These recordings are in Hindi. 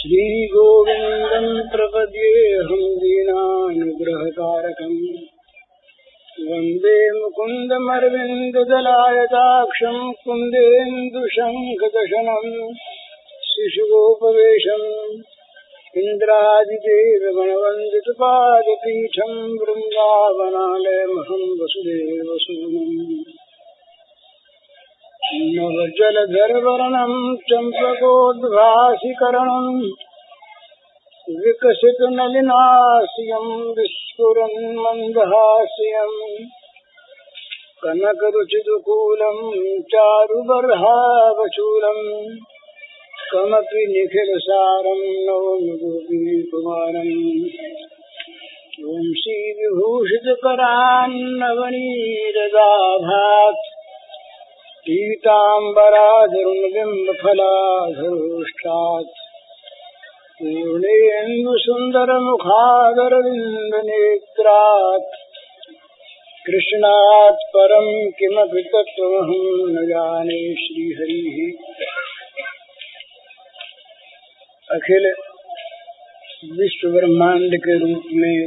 श्रीगोविन्दं प्रपद्येऽहं दीनानुग्रहकारकम् वन्दे मुकुन्दमरविन्ददलायताक्षं कुन्देन्दुशङ्खदशनं शिशुगोपवेशम् इन्द्रादिदेवगणवन्दितपादपीठं वृन्दावनालयमहं वसुदेवसूनम् नवजलधरवर्णं चम्पकोद्भासिकरणं विकसितनलिनास्यं विस्फुरन्मन्दहास्यं कनकरुचिदुकूलं चारुबर्हावचूलं कमपि निखिलसारं नौमि गोपीकुमारम् ॐ श्रीविभूषितकरान्नवनीरदाभात् पीताम्बराधरुणबिम्बफलाधरोष्ठात् पूर्णेन्दुसुन्दरमुखादरविन्दनेत्रात् कृष्णात् परं किमपि तत्त्वमहं न जाने। श्रीहरिः अखिल विश्व ब्रह्मांड के रूप में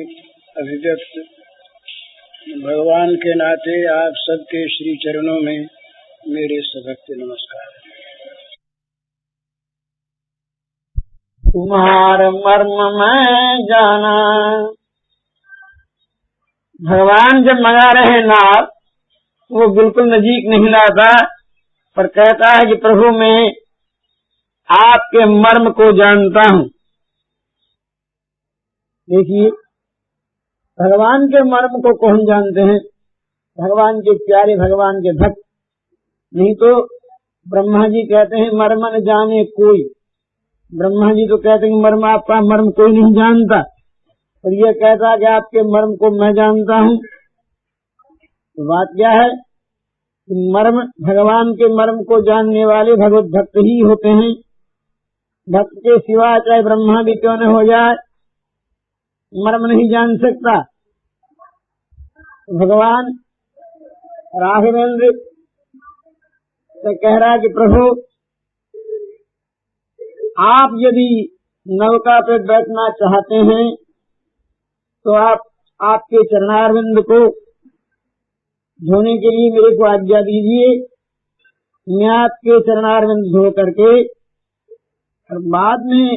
अभिव्यक्त भगवान के नाते आप सबके श्री चरणों में मेरे सभक्ति नमस्कार। तुम्हार मर्म मैं जाना। भगवान जब मंगा रहे नाथ वो बिल्कुल नजीक नहीं लाता, पर कहता है कि प्रभु मैं आपके मर्म को जानता हूँ। देखिए, भगवान के मर्म को कौन जानते हैं? भगवान के प्यारे, भगवान के भक्त। नहीं तो ब्रह्मा जी कहते हैं मर्म न जाने कोई। ब्रह्मा जी तो कहते हैं मर्म, आपका मर्म कोई नहीं जानता, और ये कहता है कि आपके मर्म को मैं जानता हूँ। तो बात क्या है कि मर्म, भगवान के मर्म को जानने वाले भगवत भक्त ही होते हैं। भक्त के सिवा चाहे ब्रह्मा भी क्यों न हो जाए, मर्म नहीं जान सकता। भगवान राघवेंद्र तो कह रहा है कि प्रभु आप यदि नौका पे बैठना चाहते हैं तो आप आपके चरणारविंद को धोने के लिए मेरे को आज्ञा दीजिए। मैं आपके चरणारविंद धो करके और बाद में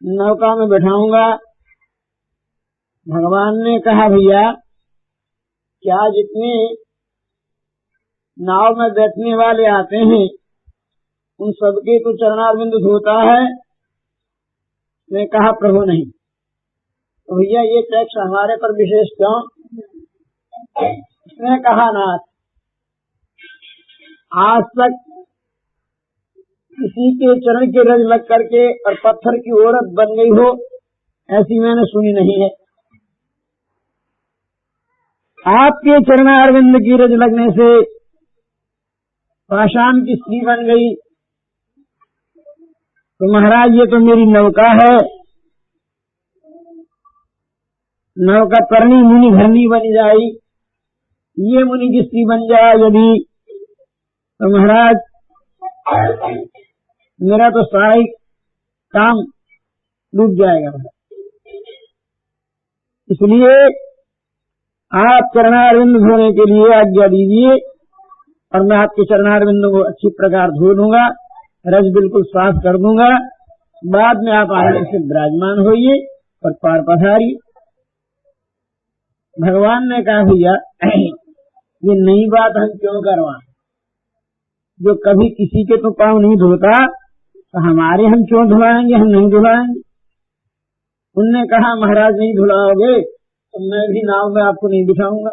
नौका में बैठाऊंगा। भगवान ने कहा भैया क्या जितने नाव में बैठने वाले आते हैं उन सबके तो चरणारविंद धोता है? मैं कहा प्रभु नहीं। तो भैया ये टैक्स हमारे पर विशेष क्यों? उसने कहा नाथ, आज तक किसी के चरण के रज लग करके और पत्थर की औरत बन गई हो ऐसी मैंने सुनी नहीं है। आपके चरणारविंद की रज लगने से पाषाण की स्त्री बन गई। तो महाराज ये तो मेरी नौका है, नौका तरनी मुनि घरनी बन जाई, ये मुनि की स्त्री बन जाए यदि, तो महाराज मेरा तो सारा ही काम डूब जाएगा। इसलिए आप चरणारविंद धोने के लिए आज्ञा दीजिए और मैं आपके चरणारविंद को अच्छी प्रकार धो दूंगा, रज बिल्कुल साफ कर दूंगा। बाद में आप आगे से विराजमान होइए और पार पधारिए। भगवान ने कहा भैया ये नई बात हम क्यों करवाएं? जो कभी किसी के तो पाँव नहीं धोता तो हमारे हम क्यों धुलाएंगे? हम नहीं धुलाएंगे। उनने कहा महाराज नहीं धुलाओगे तो मैं भी नाव में आपको नहीं बिठाऊंगा।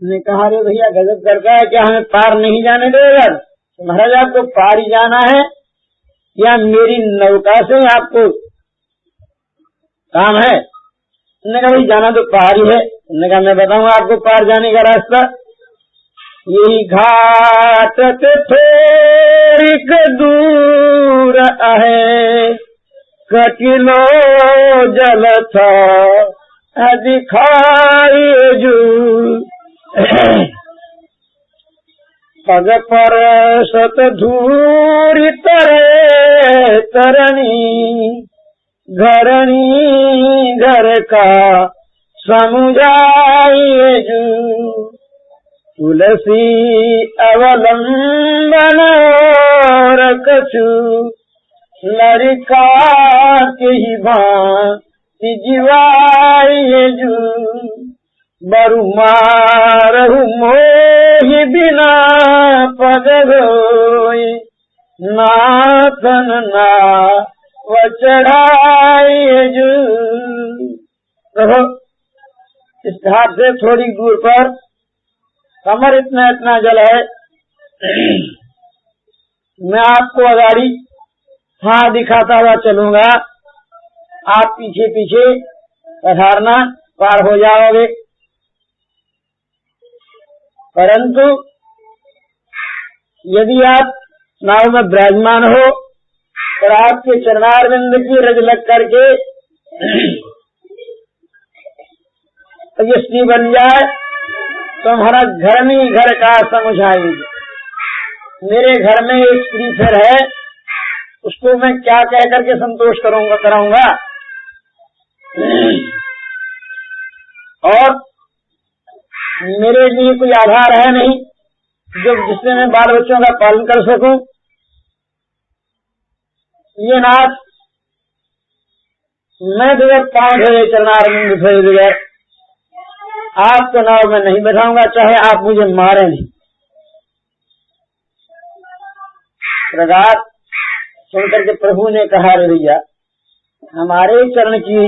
ने कहा रे भैया गजब करता है, क्या हमें पार नहीं जाने देगा? महाराज आपको पार ही जाना है या मेरी नौका से आपको काम है? उन्होंने कहा भाई जाना तो पार ही है। उन्होंने कहा मैं बताऊंगा आपको पार जाने का रास्ता। यही घाट थोड़ी दूर है, कटिलो जल था दिखाई जू पग पर सत धूरी तरे तरणी घरणी घर का समुझाइए जू तुलसी अवलंबन और कछु लड़का के ही भांति जीवाइए जू बरु मारहु मोहि बिना पग होय नाथन ना वचढ़ाइए जू। देखो इस घाट से थोड़ी दूर पर कमर इतना इतना जल है। मैं आपको अगाड़ी हाथ दिखाता हुआ चलूंगा, आप पीछे पीछे पधारना, पार हो जाओगे। परंतु यदि आप नाव में विराजमान हो और आपके चरणारविंद की रज लग करके तो ये स्त्री बन जाए तो हमारा घर में घर का समुझाएगी। मेरे घर में एक स्त्री फिर है, उसको मैं क्या कह करके संतोष कराऊंगा। और मेरे लिए कोई आधार है नहीं जो जिससे मैं बाल बच्चों का पालन कर सकूं। ये नाथ मैं बगैर पांव धोए चरणारविंद धोए बगैर आपके नाव में नहीं बैठाऊंगा, चाहे आप मुझे मारे नहीं। प्रगात सुनकर के प्रभु ने कहा, रे भैया हमारे चरण की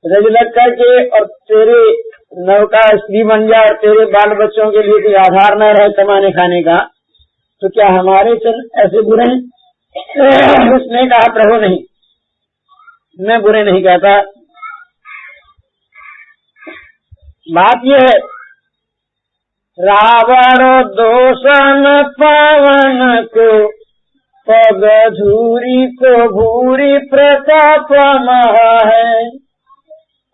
रज लग करके और तेरे नौका स्त्री बन जाए और तेरे बाल बच्चों के लिए कोई आधार न रहे कमाने खाने का, तो क्या हमारे चरण ऐसे बुरे हैं? उसने कहा, प्रभु नहीं, मैं बुरे नहीं कहता। बात यह है, रावण दोषन पावन को पग धूरी को भूरी प्रताप महा है।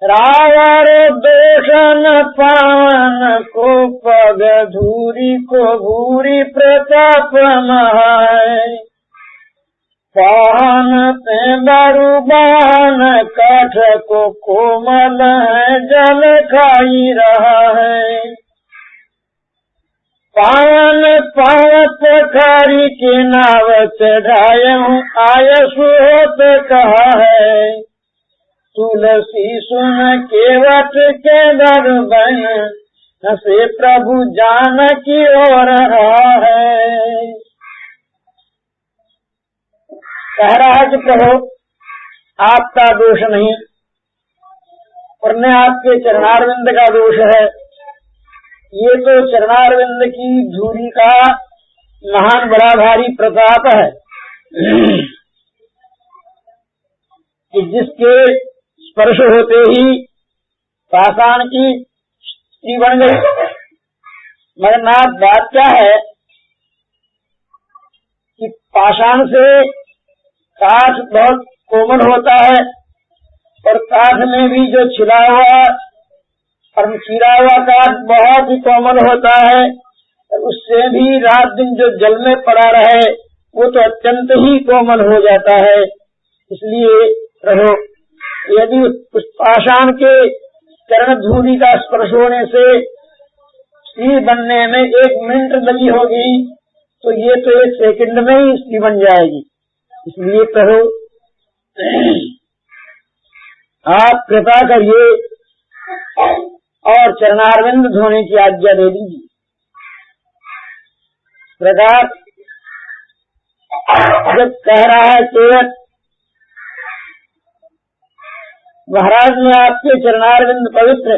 रावण दोषन पावन को पग धूरी को भूरी प्रताप महा है। पान पे बरुबान काठ को कोमल है जल खाई रहा है। पान पावत खारी के नाव चढ़ायऊं आय सुहोत कहा है। तुलसी सुन केवट के दर बन हसे प्रभु जान की ओर रहा है। कह रहा है कि प्रभु आपका दोष नहीं और न आपके चरणारविंद का दोष है। ये तो चरणारविंद की धूरी का महान बड़ा भारी प्रताप है कि जिसके स्पर्श होते ही पाषाण की स्त्री बन गई। मगर नाथ बात क्या है कि पाषाण से काठ बहुत कोमल होता है और काठ में भी जो छिला हुआ और चीरा हुआ काठ बहुत ही कोमल होता है। उससे भी रात दिन जो जल में पड़ा रहे वो तो अत्यंत ही कोमल हो जाता है। इसलिए रहो, यदि उस पाषाण के चरण धूलि का स्पर्श होने से स्त्री बनने में 1 मिनट लगी होगी तो ये तो 1 सेकंड में ही स्त्री बन जाएगी। इसलिए कहो आप कृपा करिए और चरणारविंद धोने की आज्ञा दे दीजिए। प्रकार जब कह रहा है केवट, महाराज ने आपके चरणारविंद पवित्र,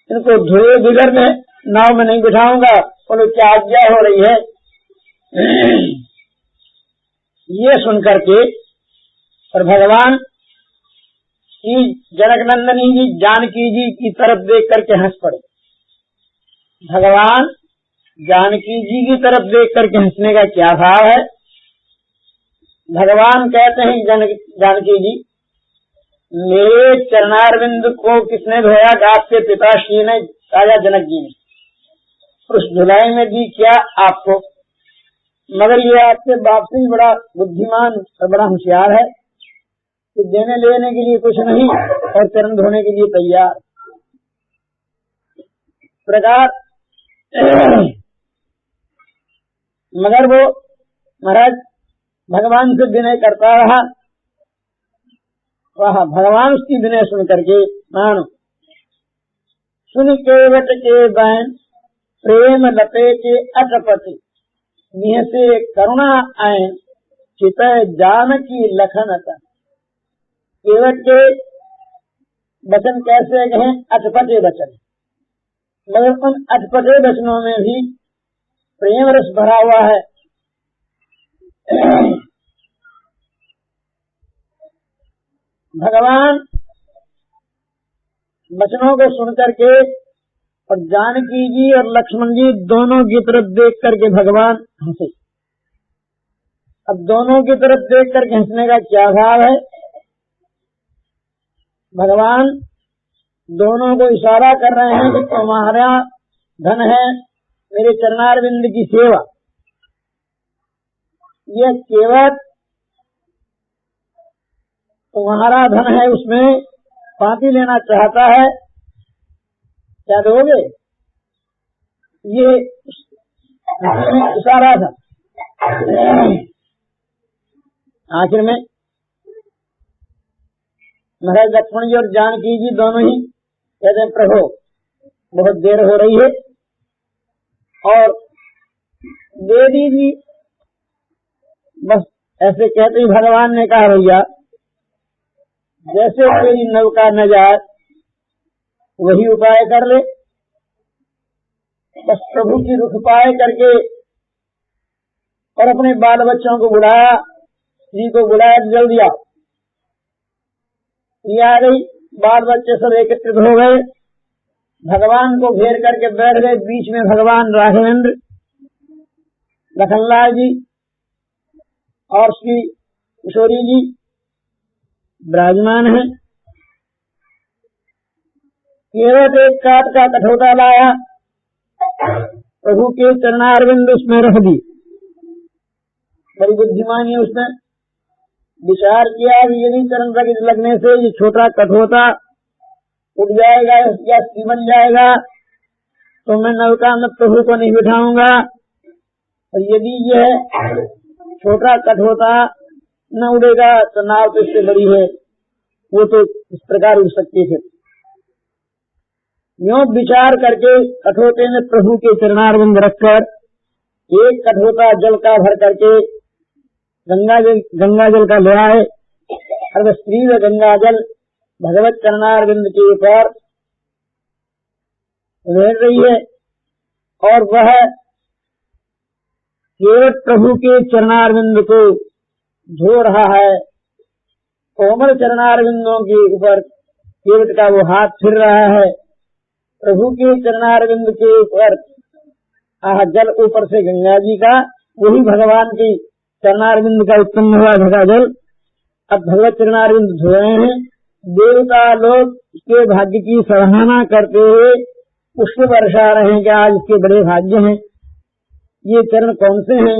इनको धोए बिगर में नाव में नहीं बिठाऊंगा। बोलो क्या आज्ञा हो रही है? ये सुनकर के और भगवान श्री जनक नंदनी जी जानकी जी की तरफ देख करके हंस पड़े। भगवान जानकी जी की तरफ देख करके हंसने का क्या भाव है? भगवान कहते हैं जानकी जी, मेरे चरणारविंद को किसने धोया? आपके पिताश्री ने, राजा जनक जी ने। उस धुलाई में दी क्या आपको, मगर ये आपके बाप से भी बड़ा बुद्धिमान और बड़ा होशियार है कि देने लेने के लिए कुछ नहीं और चरण धोने के लिए तैयार। प्रकार मगर वो महाराज भगवान से विनय करता रहा। वह भगवान उसकी विनय सुन करके मानो सुन केवट के बैन प्रेम लपेटे अटपटे निह से करुणा आयन चित जानकी लखनता। केवट के वचन कैसे कहें, अटपटे वचन, मगर उन अटपटे वचनों में भी प्रेम रस भरा हुआ है। भगवान वचनों को सुन करके और जानकी जी और लक्ष्मण जी दोनों की तरफ देख करके भगवान हंसे। अब दोनों की तरफ देख करके हंसने का क्या भाव है, भगवान दोनों को इशारा कर रहे हैं कि तुम्हारा धन है मेरे चरणारविंद की सेवा। यह केवल तुम्हारा धन है, उसमें पापी लेना चाहता है, क्या दोगे? ये इशारा था। आखिर में महाराज लक्ष्मण जी और जानकी जी दोनों ही कहते हैं प्रभु बहुत देर हो रही है, और देवी जी बस ऐसे कहते ही भगवान ने कहा भैया जैसे तेरी नौका न जाए वही उपाय कर ले। बस प्रभु की रुख पाए करके और अपने बाल बच्चों को बुलाया, स्त्री को बुलाया, जल्दी आओ। ये आ गई, बाल बच्चे सब एकत्रित हो गए, भगवान को घेर करके बैठ गए। बीच में भगवान राघवेंद्र, लखनलाल जी और श्री किशोरी जी विराजमान है। केवट एक काट का कठोता लाया, प्रभु के चरणारविंद उसमें रख दी। बड़ी बुद्धिमानी है, उसने विचार किया कि यदि चरण रख लगने से ये छोटा कठोता उठ जाएगा या बन जाएगा तो मैं नौका में प्रभु को नहीं बिठाऊंगा, और यदि यह छोटा कठोता न उड़ेगा तो नाव तो इससे बड़ी है, वो तो इस प्रकार उड़ सकती है। यूं विचार करके कठोते में प्रभु के चरणारविंद रखकर एक कठोता जल का भर करके गंगा जल का ले आए, और स्त्री व गंगा जल भगवत चरणारविंद के ऊपर रह रही है, और वह केवट प्रभु के चरणारविंद को धो रहा है। कोमल चरणारविंदों के ऊपर केवट का वो हाथ फिर रहा है। प्रभु के चरणारविंद के ऊपर जल ऊपर से गंगा जी का, वही भगवान की चरणारविंद का उत्पन्न हुआ भगा जल अब भगवत चरणारविंद धो रहे हैं। देवता लोग इसके भाग्य की सराहना करते हुए पुष्प बरसा रहे हैं कि आज इसके बड़े भाग्य हैं। ये चरण कौन से हैं?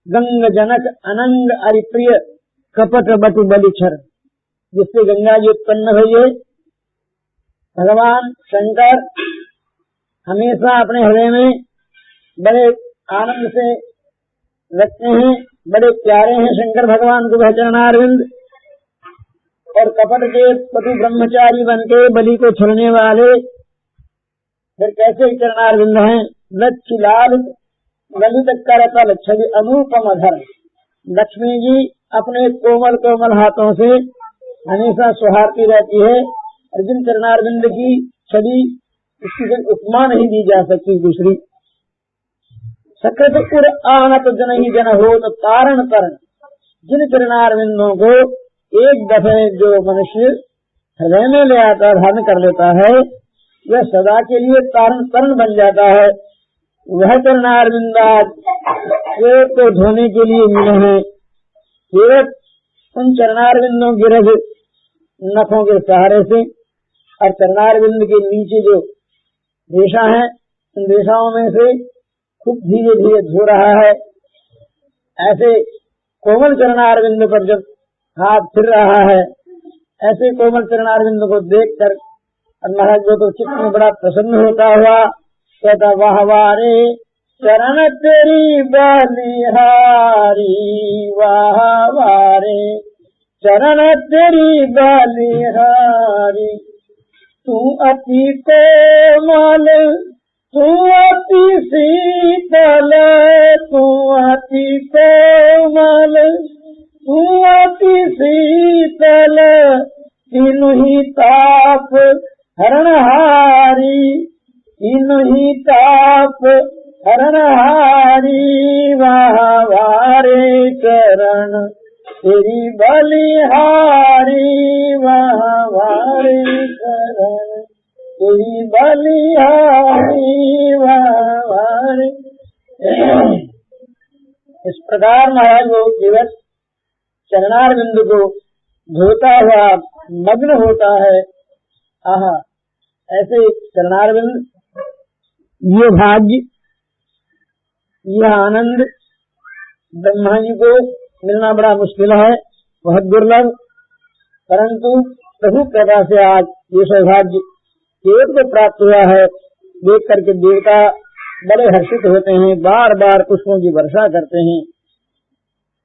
गंग जनक अनंग अरिप्रिय कपट बटु बलिछर, जिससे गंगा जी उत्पन्न हुई है। भगवान शंकर हमेशा अपने हृदय में बड़े आनंद से रखते हैं, बड़े प्यारे हैं शंकर भगवान को चरणारविंद। और कपट के पति ब्रह्मचारी बनके बलि को छलने वाले फिर कैसे चरणारविंद हैं? लक्ष्मी लाल ललित करतल छवि अनुपम धर। लक्ष्मी जी अपने कोमल कोमल हाथों से हमेशा सुहारती रहती है, और जिन चरणारविंद की छवि उसकी उपमा नहीं दी जा सकती दूसरी। सकृत उर आनत जन ही जन हो तो तारण करण, जिन चरणारविंदों को एक दफे जो मनुष्य हृदय में ले आता धारण कर लेता है, वह सदा के लिए तारण करण बन जाता है। वह चरणारविंद केवट को धोने के लिए मिले हैं। केवट उन चरणारविंदों की रज नखों के सहारे से और चरणारविंद के नीचे जो रेशा है इन दिशाओं में से खूब धीरे धीरे धो रहा है। ऐसे कोमल चरणारविंद पर जब हाथ फिर रहा है, ऐसे कोमल चरणारविंद को देखकर महाराज वो तो चित्त में बड़ा प्रसन्न होता हुआ कहता, वाह वारे चरण तेरी बलिहारी, वाह वारे चरण तेरी बलिहारी, तू अति कोमल तू अति शीतल, तू अति कोमल तू अति शीतल, तीनों ही ताप हरणहारी, तीनों ही ताप हरणहारी, वाह वारे चरण तेरी बलिहारी, वाह वारे चरण तेरी बलिहारी, वाह वारे। इस प्रकार महाराज वो केवल चरणारविंद को धोता हुआ मग्न होता है। आहा, ऐसे चरणारविंद, ये भाग्य, यह आनंद ब्रह्मा जी को मिलना बड़ा मुश्किल है, बहुत दुर्लभ, परंतु प्रभु कृपा से आज ये सौभाग्य देव को प्राप्त हुआ है। देख करके देवता बड़े हर्षित होते हैं, बार बार पुष्पों की वर्षा करते हैं,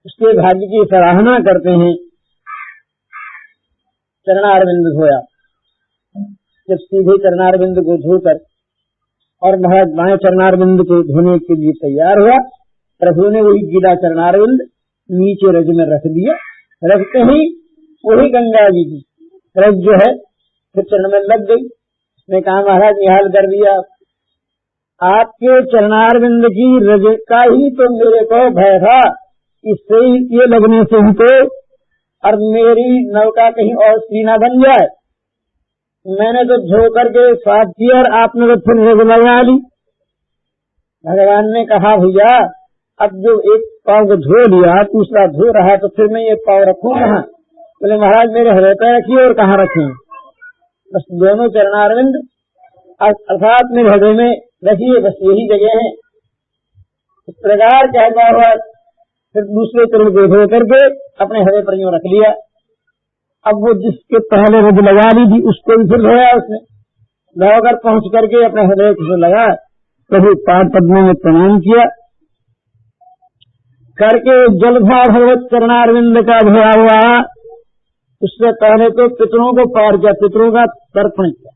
उसके भाग्य की सराहना करते हैं। चरणारविंद धोया, जब सीधे चरणारविंद को धोकर और महाराज बाएं चरणारविंद को धोने के लिए तैयार हुआ, प्रभु ने वही गीला चरणारविंद नीचे रज में रख दिया। रखते ही वही गंगा जी की रज जो है फिर चरण में लग गई। उसने कहा, महाराज निहाल कर दिया, आपके चरणारविंद की रज का ही तो मेरे को भय था, इससे ही ये लगने से ही तो, और मेरी नौका कहीं और सीना बन जाए। मैंने तो धो करके साफ किया और आपने तो फिर रज लगा ली। भगवान ने कहा, भैया अब जो एक पाँव को धो लिया, दूसरा धो रहा है, तो फिर मैं ये पाँव रखूं कहाँ? बोले, महाराज मेरे हृदय पर रखिए और कहाँ रखें? बस दोनों चरणारविंद अर्थात मेरे हृदय में रखिए, बस यही जगह है। इस प्रकार कहता हुआ फिर दूसरे चरण को धो करके अपने हृदय पर यूं रख लिया। अब वो जिसके पहले रज लगा ली थी उसको भी फिर धोया, उसने धोकर पहुंच करके अपने हृदय से लगा, प्रभु पाद पद्मों में प्रणाम किया करके जलभा भगवत चरणारविंद का धोया हुआ। उससे पहले तो पितरों को पार किया, पितरों का तर्पण किया।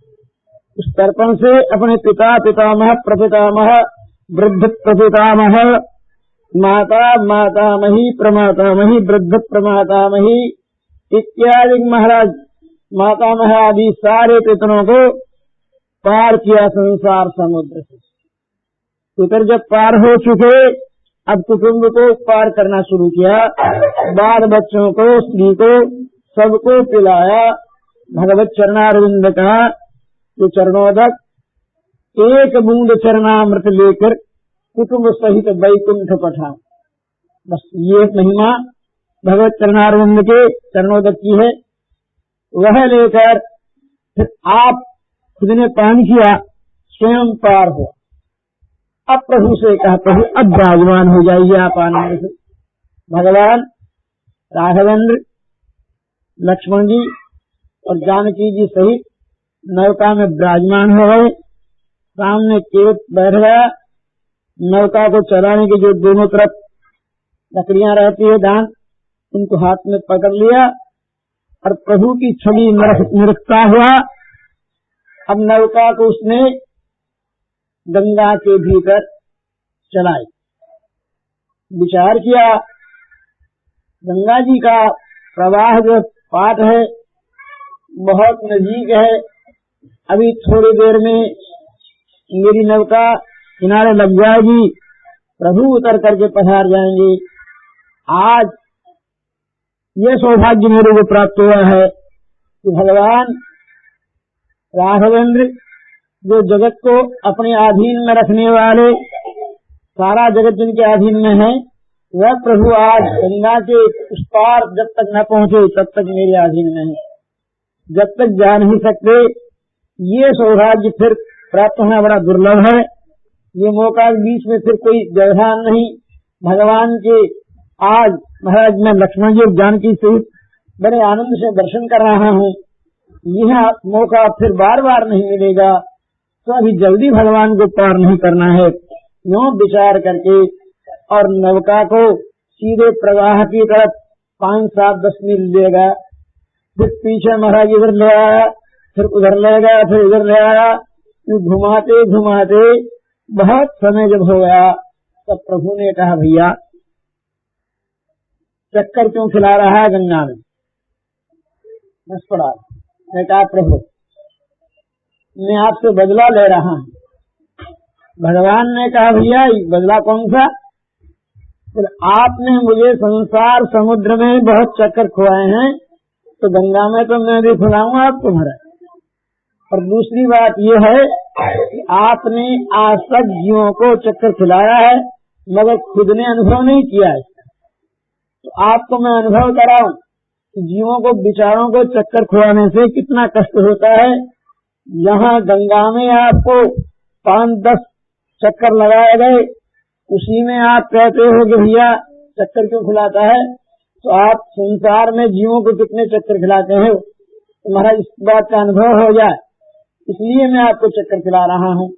उस तर्पण से अपने पिता पितामह प्रपितामह वृद्ध प्रपितामह माता मातामही प्रमातामही वृद्ध प्रमातामही इत्यादि महाराज मातामह आदि सारे पितरों को पार किया संसार समुद्र से। पितर जब पार हो चुके, अब कुटुंब को पार करना शुरू किया, बाल बच्चों को, स्त्री को, सबको पिलाया भगवत चरणारविंद का। तो चरणोदक एक बूंद चरणामृत लेकर कुटुंब सहित वैकुंठ पठा। बस ये महिमा भगवत चरणारविंद के चरणोदक की है। वह लेकर फिर आप खुद ने पान किया, स्वयं पार हुआ। अब प्रभु से कहा, प्रभु अब विराजमान हो जाइए आप आनंद से। भगवान राघवेंद्र लक्ष्मण जी और जानकी जी सहित नौका में विराजमान हो गए। सामने केवट बैठ गया। नौका को चलाने के जो दोनों तरफ लकड़ियां रहती है दान, उनको हाथ में पकड़ लिया और प्रभु की छवि निरखता हुआ अब नौका को उसने गंगा के भीतर चलाई। विचार किया, गंगा जी का प्रवाह जो पाट है बहुत नजीक है, अभी थोड़ी देर में मेरी नौका किनारे लग जाएगी, प्रभु उतर करके पधार जाएंगे। आज ये सौभाग्य मेरे को प्राप्त हुआ है कि भगवान राघवेंद्र जो जगत को अपने अधीन में रखने वाले, सारा जगत जिनके अधीन में है, वह प्रभु आज गंगा के उस पार जब तक न पहुंचे तब तक मेरे अधीन में है, जब तक जा नहीं सकते। ये सौभाग्य फिर प्राप्त होना बड़ा दुर्लभ है। ये मौका बीच में फिर कोई व्यवधान नहीं। भगवान के आज महाराज मैं लक्ष्मण जी जानकी सहित बड़े आनंद से दर्शन कर रहा हूँ, यह मौका फिर बार बार नहीं मिलेगा, तो अभी जल्दी भगवान को पार नहीं करना है। यूं विचार करके और नौका को सीधे प्रवाह की तरफ 5, 7, 10 मील लेगा, फिर पीछे महाराज इधर ले आया, फिर उधर ले गया, फिर इधर ले आया, घुमाते घुमाते बहुत समय जब हो गया तब प्रभु ने कहा भैया चक्कर क्यों खिला रहा है गंगा में? बस पड़ा। मैं कहा प्रभु मैं आपसे बदला ले रहा हूँ। भगवान ने कहा भैया बदला कौन सा? फिर आपने मुझे संसार समुद्र में बहुत चक्कर खुआए हैं, तो गंगा में तो मैं भी खुलाऊंगा आपको महाराज। और दूसरी बात यह है कि आपने आज तक जीवों को चक्कर खिलाया है मगर खुद ने अनुभव नहीं किया है, तो आपको मैं अनुभव कराऊं कि जीवों को विचारों को चक्कर खुआने से कितना कष्ट होता है। यहाँ गंगा में आपको 5-10 चक्कर लगाए गए, उसी में आप कहते हो कि भैया चक्कर क्यों खिलाता है, तो आप संसार में जीवों को कितने चक्कर खिलाते हो, तो महाराज इस बात का अनुभव हो जाए, इसलिए मैं आपको चक्कर खिला रहा हूँ।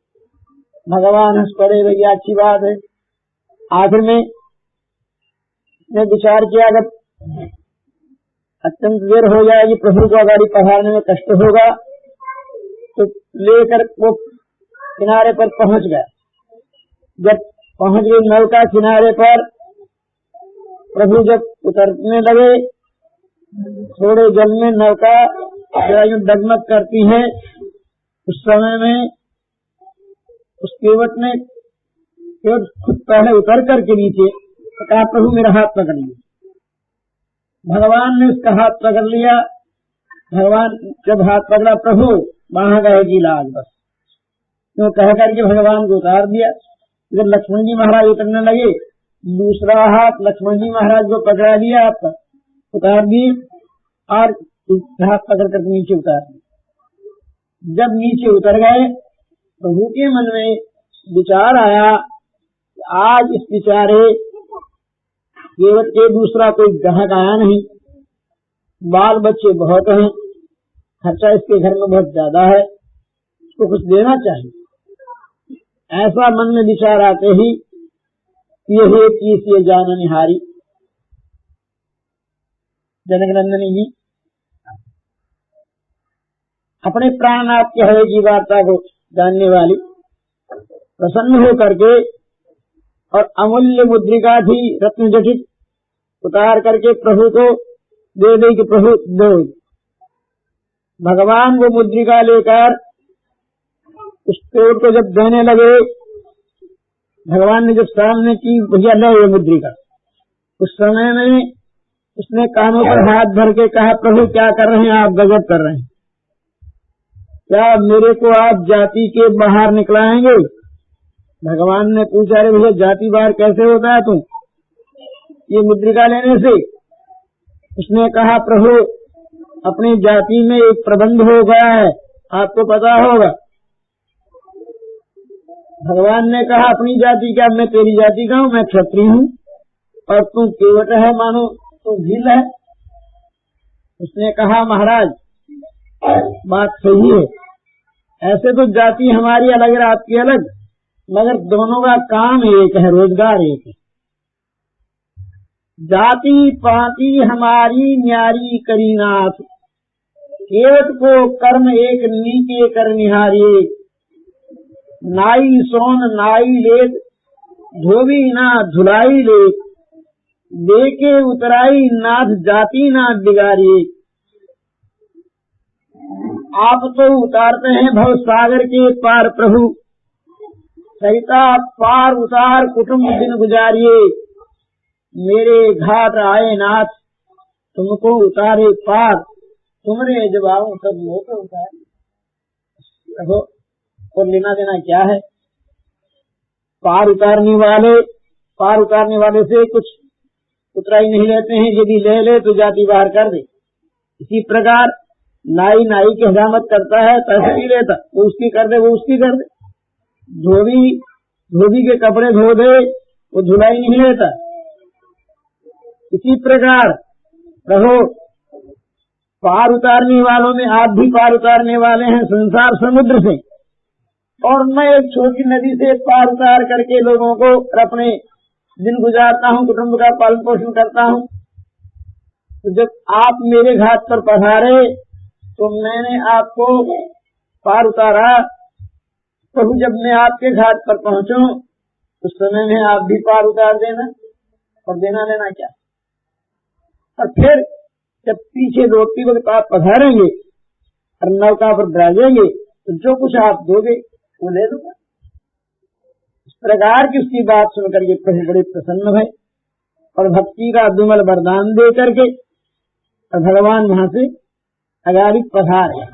भगवान हंस पड़े, भैया अच्छी बात है। आखिर में मैं विचार किया अगर अत्यंत देर हो जाएगी, प्रभु को गाड़ी पधारने में कष्ट होगा, तो लेकर वो किनारे पर पहुंच गया। जब पहुंच गई नौका किनारे पर, प्रभु जब उतरने लगे, थोड़े जल में नौका यूं डगमग करती है, उस समय में उस केवट ने खुद पहले उतर करके नीचे कहा प्रभु मेरा हाथ पकड़ लिया। भगवान ने उसका हाथ पकड़ लिया। भगवान जब हाथ पकड़ा, प्रभु वहां गएगी लाज बस, तो कह करके भगवान को उतार दिया। जब लक्ष्मण जी महाराज उतरने लगे, दूसरा हाथ लक्ष्मण जी महाराज को पकड़ा दिया, आपका उतार दिए और हाथ पकड़ कर नीचे उतार दिया। जब नीचे उतर गए, प्रभु के मन में विचार आया, आज इस विचारे केवट के दूसरा कोई ग्राहक आया नहीं, बाल बच्चे बहुत हैं, खर्चा इसके घर में बहुत ज्यादा है, इसको कुछ देना चाहिए। ऐसा मन में विचार आते ही ये चीज ये जान निहारी जनक-नंदनी जी अपने प्राणनाथ के हरे की वार्ता को जानने वाली प्रसन्न हो करके और अमूल्य मुद्रिका थी रत्न जटित उतार करके प्रभु को दे दे कि प्रभु दो। भगवान वो मुद्रिका लेकर उस पेड़ को जब देने लगे, भगवान ने जब सामने की भैया लो ये मुद्रिका, उस समय में उसने कानों पर हाथ भर के कहा प्रभु क्या कर रहे हैं आप, गजब कर रहे हैं, क्या मेरे को आप जाति के बाहर निकलाएंगे? भगवान ने पूछा रे भैया जाति बाहर कैसे होता है तुम ये मुद्रिका लेने से? उसने कहा प्रभु अपनी जाति में एक प्रबंध हो गया है, आपको पता होगा। भगवान ने कहा अपनी जाति क्या, मैं तेरी जाति का हूँ, मैं क्षत्रिय हूँ और तू केवट है, मानो तू भील है। उसने कहा महाराज बात सही है, ऐसे तो जाति हमारी अलग है आपकी अलग, मगर दोनों का काम एक है, रोजगार एक है। जाति पाति हमारी न्यारी करीनाथ, केवट को कर्म एक नीके कर निहारिये, नाई सोन नाई लेत धोबी ना धुलाई लेत, देके उतराई नाथ जाति ना बिगाड़िए। आप तो उतारते हैं भव सागर के पार प्रभु, सरिता पार उतार कुटुंब दिन गुजारिए, मेरे घाट आए नाथ तुमको उतारे पार, तुमरे जब आऊं तब मोको उतारे। देखो और लेना देना क्या है, पार उतारने वाले से कुछ उतराई नहीं लेते हैं, यदि ले ले तो जाति बाहर कर दे। इसी प्रकार नाई नाई की हजामत करता है, पैसे भी लेता, वो उसकी कर दे वो उसकी कर दे। धोबी धोबी के कपड़े धो दे वो धुलाई नहीं लेता। इसी प्रकार रहो, पार उतारने वालों में आप भी पार उतारने वाले हैं संसार समुद्र से, और मैं एक छोटी नदी से पार उतार करके लोगों को अपने दिन गुजारता हूँ, कुटुंब का पालन पोषण करता हूँ। तो जब आप मेरे घाट पर पधारे तो मैंने आपको पार उतारा। प्रभु जब मैं आपके घाट पर पहुंचूं उस समय में आप भी पार उतार देना, और देना लेना क्या। और फिर जब पीछे लौटती वक्त आप पधारेंगे और नौका पर बिराजेंगे तो जो कुछ आप दोगे वो ले लूंगा। इस प्रकार की उसकी बात सुनकर के प्रभु बड़े प्रसन्न भय और भक्ति का दुमल वरदान दे करके और भगवान वहां से अगाड़ी पधारे।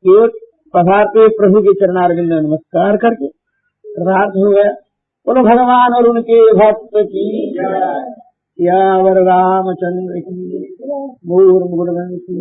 केवल पधारते प्रभु के चरणारविंद में नमस्कार करके रात हो गया। बोलो भगवान और उनके भक्त की या वर रामचंद्र की। मूर्म गुणवंशी